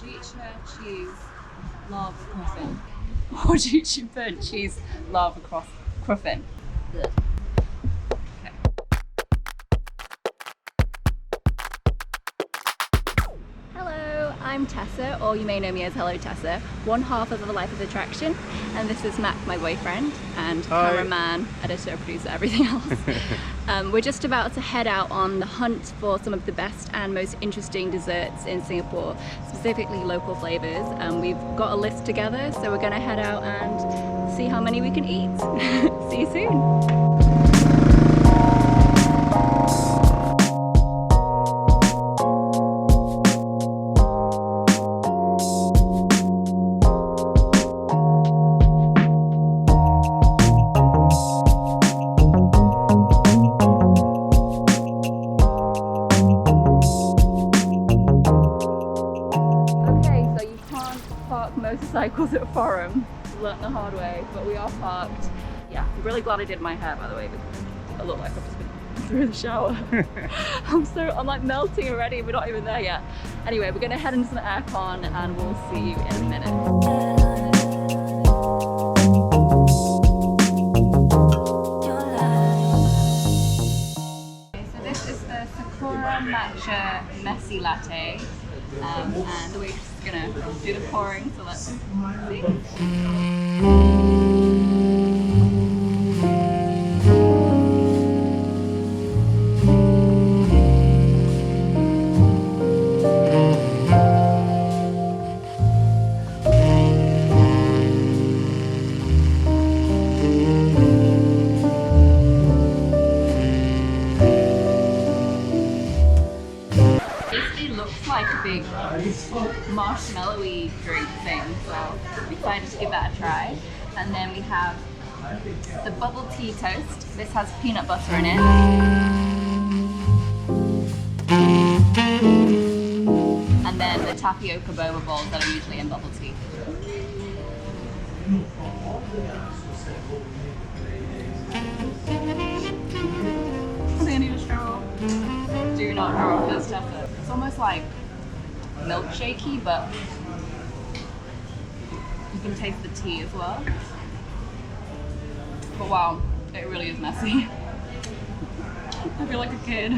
Hōjicha cheese lava cruffin. Hōjicha burnt cheese lava cruffin. Good. I'm Tessa, or you may know me as Hello Tessa, one half of The Life of Attraction, and this is Mac, my boyfriend, and cameraman, editor, producer, everything else. We're just about to head out on the hunt for some of the best and most interesting desserts in Singapore, specifically local flavours. We've got a list together, so we're going to head out and see how many we can eat. See you soon! Motorcycles at Forum, learnt the hard way, but we are parked. Yeah, I'm really glad I did my hair, by the way, because I look like I've just been through the shower. I'm like melting already, we're not even there yet. Anyway, we're gonna head into some aircon and we'll see you in a minute. Okay, so this is the Sakura Matcha Messy Latte. And the waitress is gonna do the pouring, so let's see. Like a big marshmallowy drink thing, so I'm excited to give that a try. And then we have the bubble tea toast. This has peanut butter in it. And then the tapioca boba balls that are usually in bubble tea. I think I need a straw. Do not draw this, Tessa. It's almost like milkshakey, but you can taste the tea as well. But wow, it really is messy. I feel like a kid.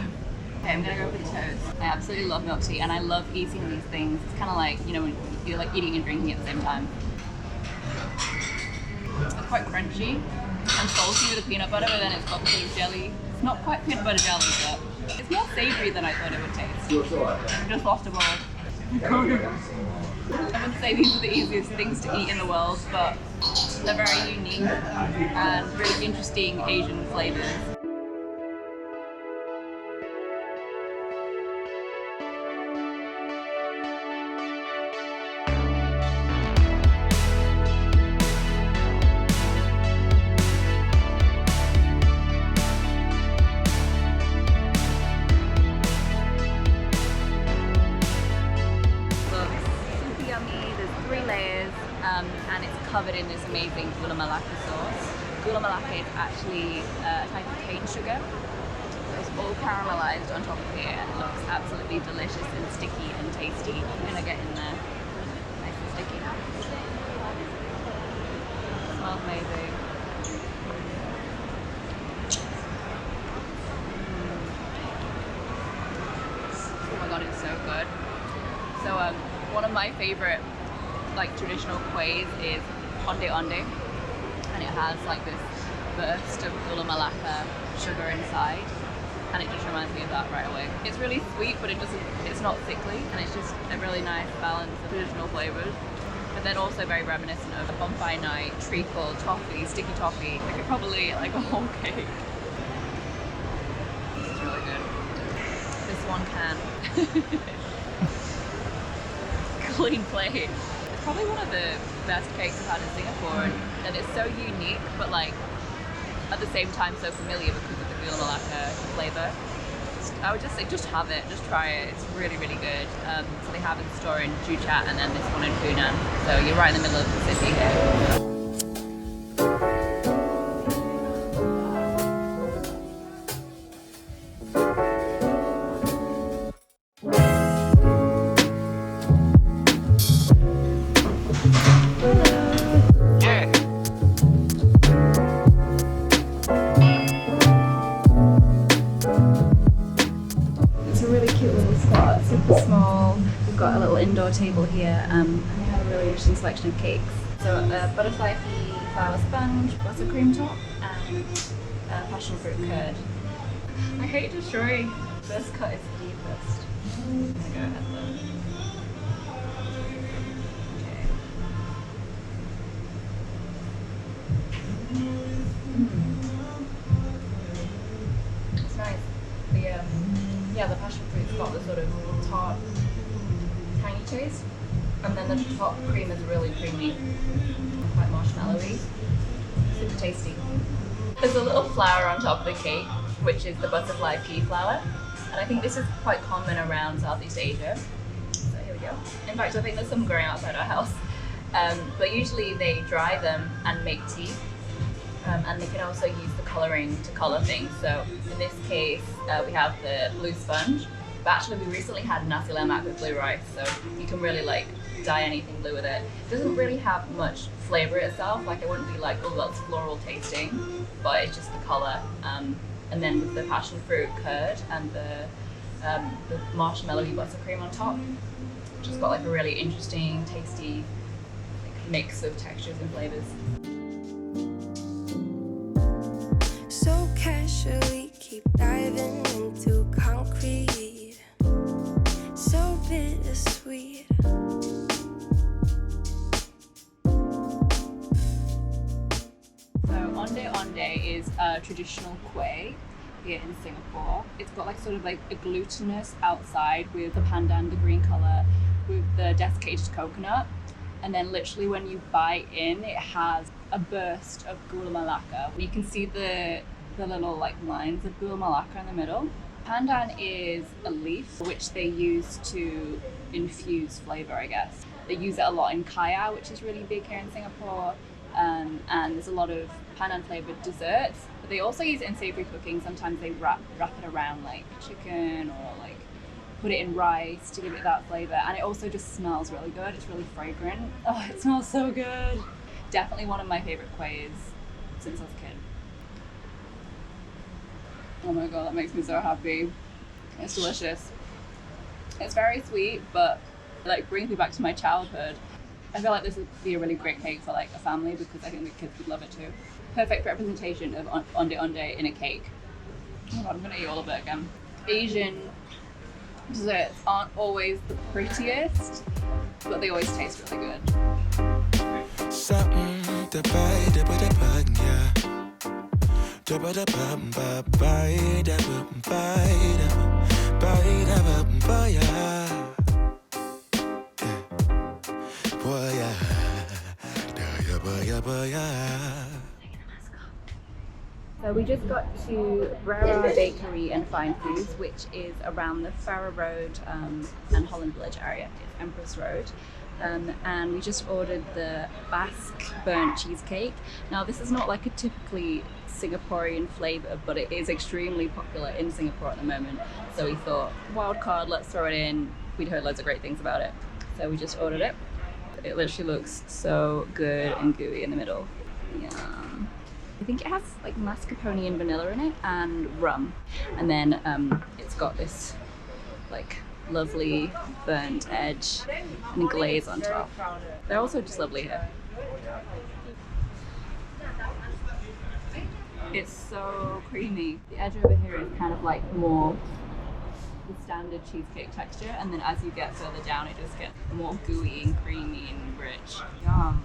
Okay, I'm gonna go for the toast. I absolutely love milk tea, and I love eating these things. It's kind of like, you know, when you're like eating and drinking at the same time. It's quite crunchy and salty with the peanut butter, but then it's got the sort of jelly. It's not quite peanut butter jelly, but it's more savoury than I thought it would taste. I just lost a bowl. I wouldn't say these are the easiest things to eat in the world, but they're very unique and really interesting Asian flavours. And it's covered in this amazing Gula Melaka sauce. Gula Melaka is actually a type of cane sugar. It's all caramelized on top of here and it looks absolutely delicious and sticky and tasty. I'm gonna get in there. Nice and sticky. It smells amazing. Oh my god, it's so good. So one of my favorite traditional Kuehs is Ondeh, and it has like this burst of Gula Melaka sugar inside, and it just reminds me of that right away. It's really sweet, but it's not thickly, and it's just a really nice balance of traditional flavours, but then also very reminiscent of a bonfire night, treacle, toffee, sticky toffee. I could probably eat like a whole cake. This is really good. This one can. Clean plate. Probably one of the best cakes I've had in Singapore, and it's so unique, but like at the same time so familiar because of the Gula Melaka flavour. I would just say, just have it, just try it. It's really, really good. So they have it in the store in Hōjicha and then this one in Funan. So you're right in the middle of the city here. Yeah. It's a really cute little spot, super small. We've got a little indoor table here, and we have a really interesting selection of cakes. So butterfly pea flour sponge, buttercream top, and passionfruit curd. I hate destroying. This cut is the deepest. I'm gonna go ahead though. Okay. It's nice. The passion fruit's got the sort of tart, tangy taste, and then the top cream is really creamy, quite marshmallowy, super tasty. There's a little flower on top of the cake, which is the butterfly pea flower, and I think this is quite common around Southeast Asia. So here we go. In fact, I think there's some growing outside our house, but usually they dry them and make tea. And they can also use the colouring to colour things. So in this case, we have the blue sponge, but actually we recently had nasi lemak with blue rice, so you can really like dye anything blue with it. It doesn't really have much flavour itself, like it wouldn't be like, oh, that's floral tasting, but it's just the colour. And then with the passion fruit curd and the marshmallowy buttercream on top, just got like a really interesting, tasty like, mix of textures and flavours. So casually keep diving into concrete, so bittersweet. So Ondeh is a traditional kueh here in Singapore. It's got like sort of like a glutinous outside with the pandan, the green colour, with the desiccated coconut, and then literally when you bite in, it has a burst of Gula Melaka. You can see the little like lines of Gula Melaka in the middle. Pandan is a leaf which they use to infuse flavour, I guess. They use it a lot in kaya, which is really big here in Singapore, and there's a lot of pandan flavoured desserts. But they also use it in savoury cooking. Sometimes they wrap it around like chicken or like put it in rice to give it that flavour, and it also just smells really good. It's really fragrant. Oh, it smells so good. Definitely one of my favourite kuehs since I was a kid. Oh my god, that makes me so happy. It's delicious. It's very sweet, but it like brings me back to my childhood. I feel like this would be a really great cake for like a family because I think the kids would love it too. Perfect representation of ondeh in a cake. Oh my god, I'm gonna eat all of it again. Asian desserts aren't always the prettiest, but they always taste really good. Something to buy the button, yeah. The butter bum buy So we just got to Brera Bakery and Fine Foods, which is around the Farrer Road and Holland Village area. It's Empress Road. And we just ordered the Basque burnt cheesecake. Now this is not like a typically Singaporean flavour, but it is extremely popular in Singapore at the moment. So we thought, wild card, let's throw it in. We'd heard loads of great things about it. So we just ordered it. It literally looks so good and gooey in the middle. Yum. I think it has like mascarpone and vanilla in it and rum. And then it's got this like lovely burnt edge and glaze on top. They're also just lovely here. It's so creamy. The edge over here is kind of like more the standard cheesecake texture, and then as you get further down it just gets more gooey and creamy and rich. Yum.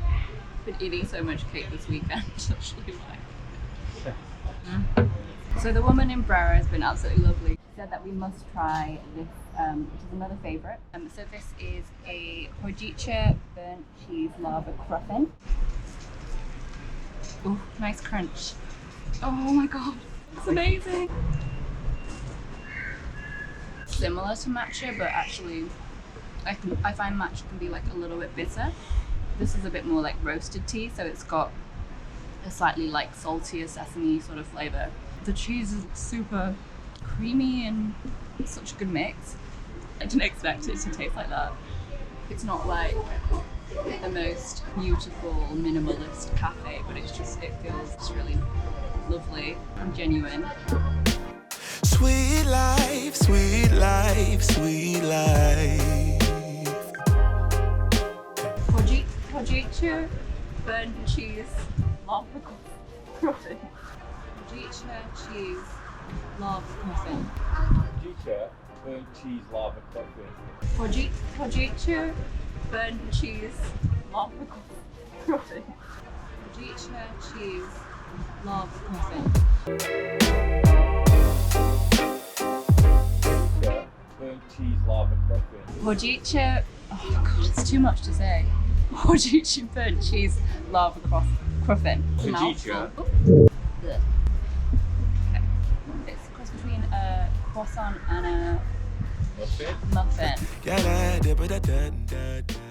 I've been eating so much cake this weekend, actually. So the woman in Brera has been absolutely lovely. She said that we must try this, which is another favourite. So this is a Hōjicha burnt cheese lava cruffin. Oh, nice crunch. Oh my god, it's amazing. Similar to matcha, but actually I find matcha can be like a little bit bitter. This is a bit more like roasted tea, so it's got a slightly like saltier sesame sort of flavour. The cheese is super creamy and such a good mix. I didn't expect it to taste like that. It's not like the most beautiful minimalist cafe, but it's just, it feels just really lovely and genuine. Sweet life, sweet life, sweet life. Hōjicha, burnt cheese, lava cruffin. Hōjicha, cheese, lava cruffin. Hōjicha, burnt cheese lava cruffin. Hōjicha, burnt cheese, lava cruffin. Hōjicha, cheese, lava cruffin. Hōjicha, burnt cheese lava cruffin. Hōjicha, oh god, it's too much to say. Hōjicha, burnt cheese, lava cruffin. Hōjicha. Okay. It's a cross between a croissant and a Muffin? muffin. Yeah, da, da, da, da, da, da.